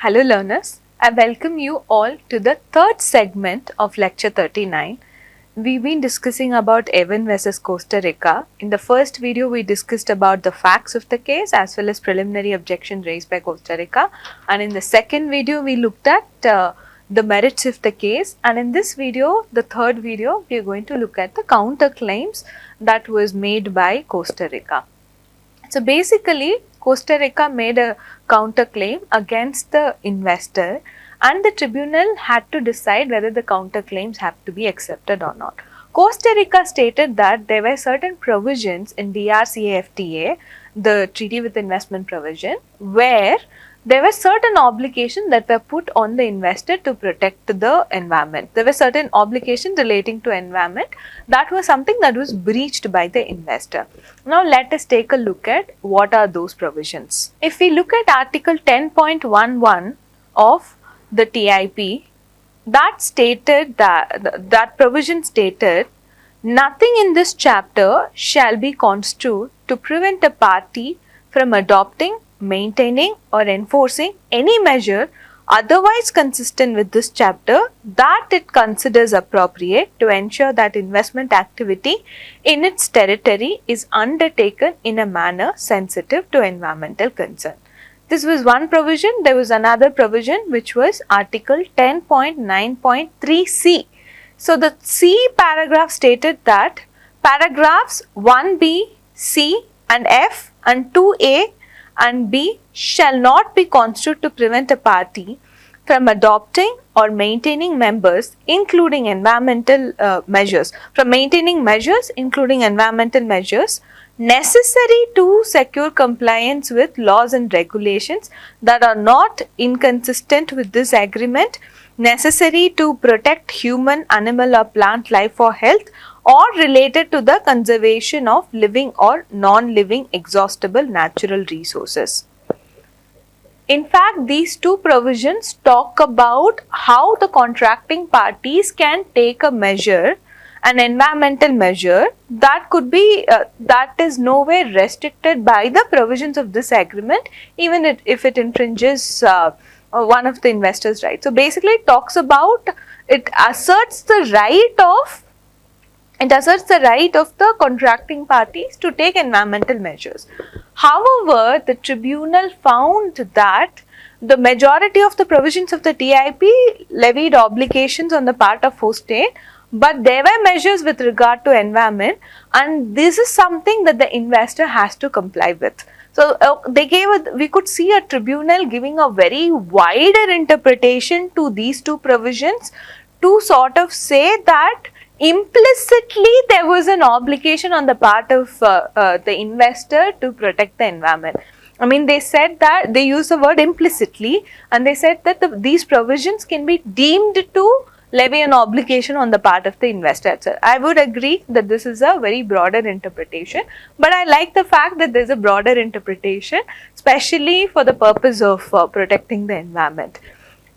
Hello learners, I welcome you all to the third segment of lecture 39. We've been discussing about Evan versus Costa Rica. In the first video, we discussed about the facts of the case as well as preliminary objection raised by Costa Rica. And in the second video, we looked at the merits of the case. And in this video, the third video, we are going to look at the counterclaims that was made by Costa Rica. So basically, Costa Rica made a counterclaim against the investor and the tribunal had to decide whether the counterclaims have to be accepted or not. Costa Rica stated that there were certain provisions in DRCAFTA, the Treaty with Investment provision, where there were certain obligations that were put on the investor to protect the environment. There were certain obligations relating to environment that was something that was breached by the investor. Now let us take a look at what are those provisions. If we look at Article 10.11 of the TIP, that stated that provision stated, nothing in this chapter shall be construed to prevent a party from adopting, maintaining or enforcing any measure otherwise consistent with this chapter that it considers appropriate to ensure that investment activity in its territory is undertaken in a manner sensitive to environmental concern. This was one provision. There was another provision which was Article 10.9.3c. So the C paragraph stated that paragraphs 1b, C and F and 2a and B shall not be construed to prevent a party from adopting or maintaining measures including environmental measures necessary to secure compliance with laws and regulations that are not inconsistent with this agreement, necessary to protect human, animal or plant life or health, or related to the conservation of living or non-living exhaustible natural resources. In fact, these two provisions talk about how the contracting parties can take a measure, an environmental measure that could be that is nowhere restricted by the provisions of this agreement, even if it infringes one of the investors' rights. So basically, it asserts the right of the contracting parties to take environmental measures. However, the tribunal found that the majority of the provisions of the TIP levied obligations on the part of host state, but there were measures with regard to environment, and this is something that the investor has to comply with. So we could see a tribunal giving a very wider interpretation to these two provisions to sort of say that implicitly there was an obligation on the part of the investor to protect the environment. I mean, they said that, they used the word implicitly, and they said that these provisions can be deemed to levy an obligation on the part of the investor. So I would agree that this is a very broader interpretation, but I like the fact that there is a broader interpretation, especially for the purpose of protecting the environment.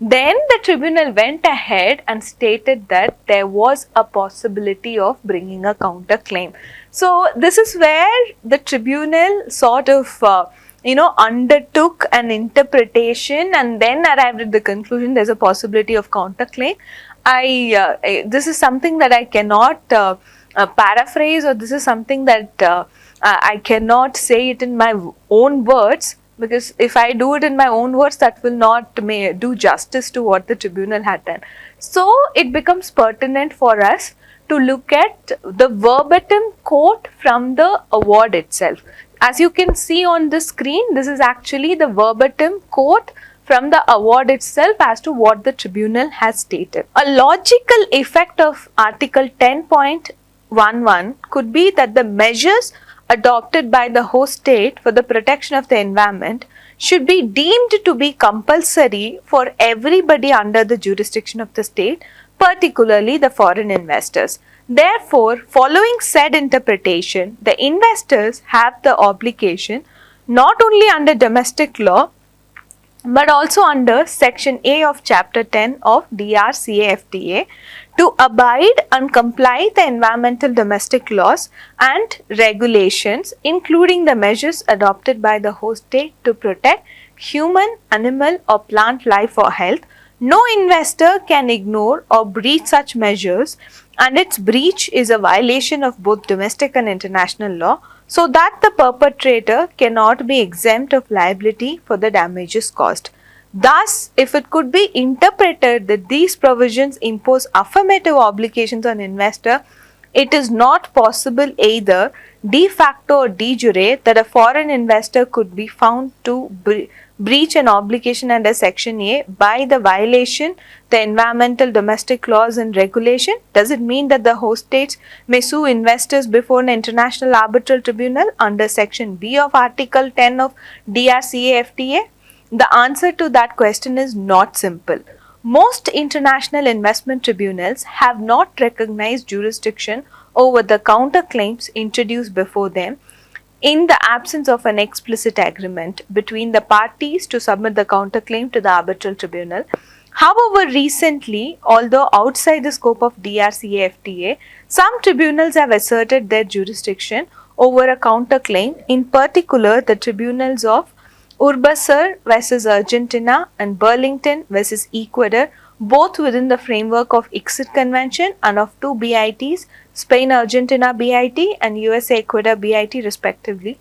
Then the tribunal went ahead and stated that there was a possibility of bringing a counterclaim. So this is where the tribunal sort of undertook an interpretation and then arrived at the conclusion there's a possibility of counterclaim. This is something that I cannot paraphrase, or this is something that I cannot say it in my own words, because if I do it in my own words, that will not do justice to what the tribunal had done. So it becomes pertinent for us to look at the verbatim quote from the award itself. As you can see on the screen, this is actually the verbatim quote from the award itself as to what the tribunal has stated. A logical effect of Article 10.11 could be that the measures adopted by the host state for the protection of the environment should be deemed to be compulsory for everybody under the jurisdiction of the state, particularly the foreign investors. Therefore, following said interpretation, the investors have the obligation not only under domestic law but also under Section A of Chapter 10 of DRCAFTA to abide and comply the environmental domestic laws and regulations, including the measures adopted by the host state to protect human, animal or plant life or health, no investor can ignore or breach such measures, and its breach is a violation of both domestic and international law, so that the perpetrator cannot be exempt of liability for the damages caused. Thus, if it could be interpreted that these provisions impose affirmative obligations on investor, it is not possible either de facto or de jure that a foreign investor could be found to breach an obligation under Section A by the violation the environmental domestic laws and regulation. Does it mean that the host states may sue investors before an international arbitral tribunal under Section B of Article 10 of DRCA FTA? The answer to that question is not simple. Most international investment tribunals have not recognized jurisdiction over the counterclaims introduced before them in the absence of an explicit agreement between the parties to submit the counterclaim to the arbitral tribunal. However, recently, although outside the scope of DRCA FTA, some tribunals have asserted their jurisdiction over a counterclaim, in particular the tribunals of Urbasur versus Argentina and Burlington versus Ecuador, both within the framework of ICSID Convention and of two BITs, Spain-Argentina BIT and USA-Ecuador BIT respectively.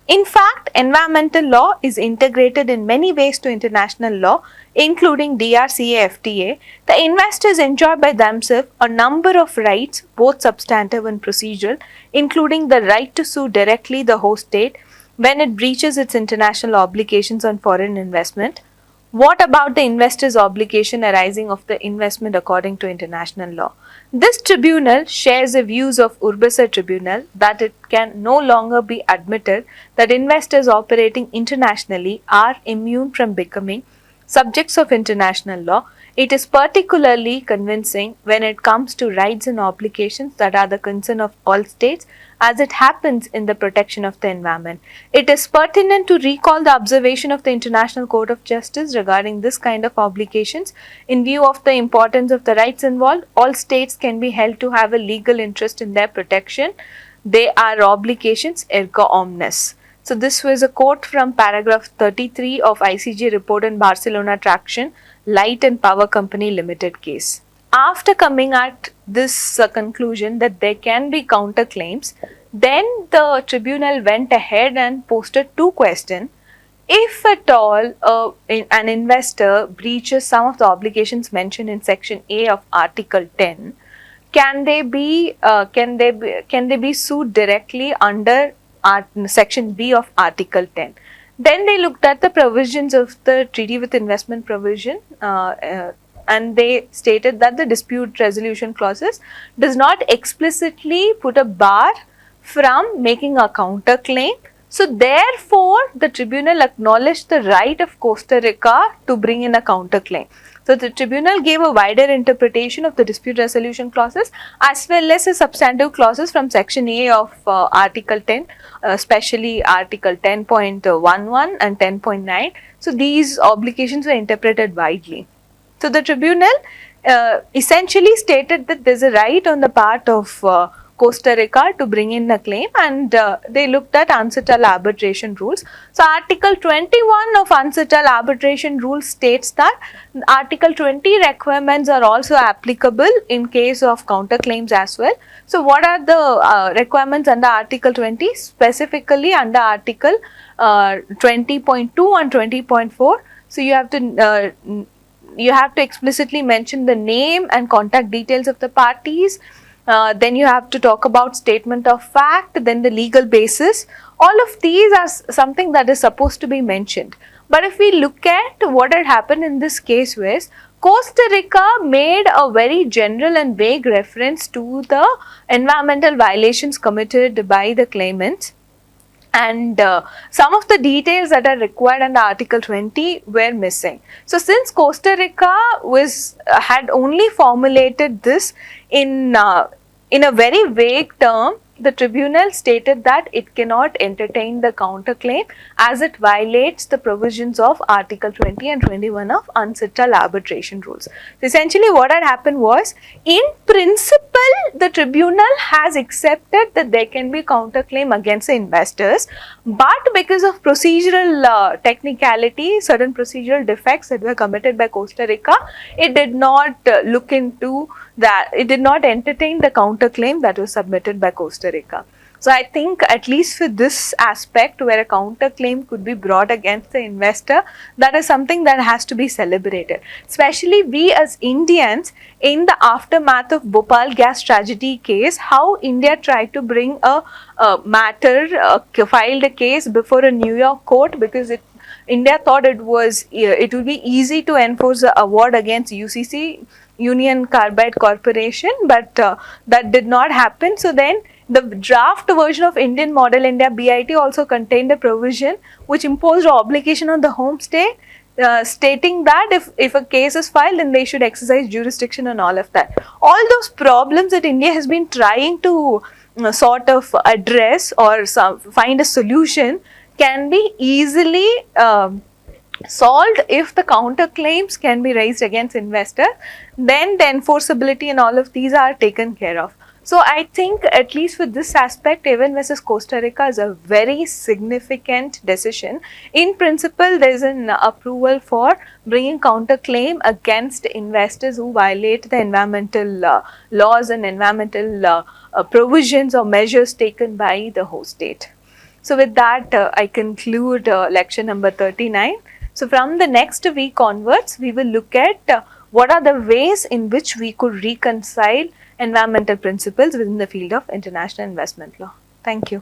In fact, environmental law is integrated in many ways to international law, including DRCA FTA. The investors enjoy by themselves a number of rights, both substantive and procedural, including the right to sue directly the host state when it breaches its international obligations on foreign investment. What about the investor's obligation arising of the investment according to international law? This tribunal shares the views of Urbasur Tribunal that it can no longer be admitted that investors operating internationally are immune from becoming subjects of international law. It is particularly convincing when it comes to rights and obligations that are the concern of all states, as it happens in the protection of the environment. It is pertinent to recall the observation of the International Court of Justice regarding this kind of obligations. In view of the importance of the rights involved, all states can be held to have a legal interest in their protection. They are obligations erga omnes. So this was a quote from paragraph 33 of ICJ report in Barcelona Traction Light and Power Company Limited case. After coming at this conclusion that there can be counterclaims, then the tribunal went ahead and posted two questions. If at all an investor breaches some of the obligations mentioned in Section A of Article 10, can they be sued directly under Section B of Article 10? Then they looked at the provisions of the Treaty with Investment provision and they stated that the dispute resolution clauses does not explicitly put a bar from making a counterclaim. So therefore, the tribunal acknowledged the right of Costa Rica to bring in a counterclaim. So the tribunal gave a wider interpretation of the dispute resolution clauses as well as the substantive clauses from Section A of Article 10, especially Article 10.11 and 10.9. So these obligations were interpreted widely. So the tribunal essentially stated that there is a right on the part of Costa Rica to bring in a claim, and they looked at UNCITRAL arbitration rules. So Article 21 of UNCITRAL arbitration rules states that Article 20 requirements are also applicable in case of counterclaims as well. So what are the requirements under Article 20? Specifically under Article 20.2 and 20.4. So you have to explicitly mention the name and contact details of the parties. Then you have to talk about statement of fact, then the legal basis. All of these are something that is supposed to be mentioned. But if we look at what had happened in this case was, Costa Rica made a very general and vague reference to the environmental violations committed by the claimants. And some of the details that are required under Article 20 were missing. So since Costa Rica had only formulated this in a very vague term, the tribunal stated that it cannot entertain the counterclaim as it violates the provisions of Article 20 and 21 of UNCITRAL arbitration rules. So essentially what had happened was, in principle, the tribunal has accepted that there can be counterclaim against the investors, but because of procedural technicality, certain procedural defects that were committed by Costa Rica, it did not look into that, it did not entertain the counterclaim that was submitted by Costa Rica. So I think at least for this aspect where a counterclaim could be brought against the investor, that is something that has to be celebrated. Especially we as Indians, in the aftermath of Bhopal gas tragedy case, how India tried to bring a matter, filed a case before a New York court because India thought it would be easy to enforce the award against UCC, Union Carbide Corporation, but that did not happen. So then the draft version of Indian Model India BIT also contained a provision which imposed an obligation on the home state, stating that if a case is filed, then they should exercise jurisdiction and all of that. All those problems that India has been trying to sort of address or find a solution can be easily solved if the counterclaims can be raised against investor, then the enforceability and all of these are taken care of. So I think at least for this aspect, Avon versus Costa Rica is a very significant decision. In principle, there is an approval for bringing counterclaim against investors who violate the environmental laws and environmental provisions or measures taken by the host state. So with that, I conclude lecture number 39. So from the next week onwards, we will look at what are the ways in which we could reconcile environmental principles within the field of international investment law. Thank you.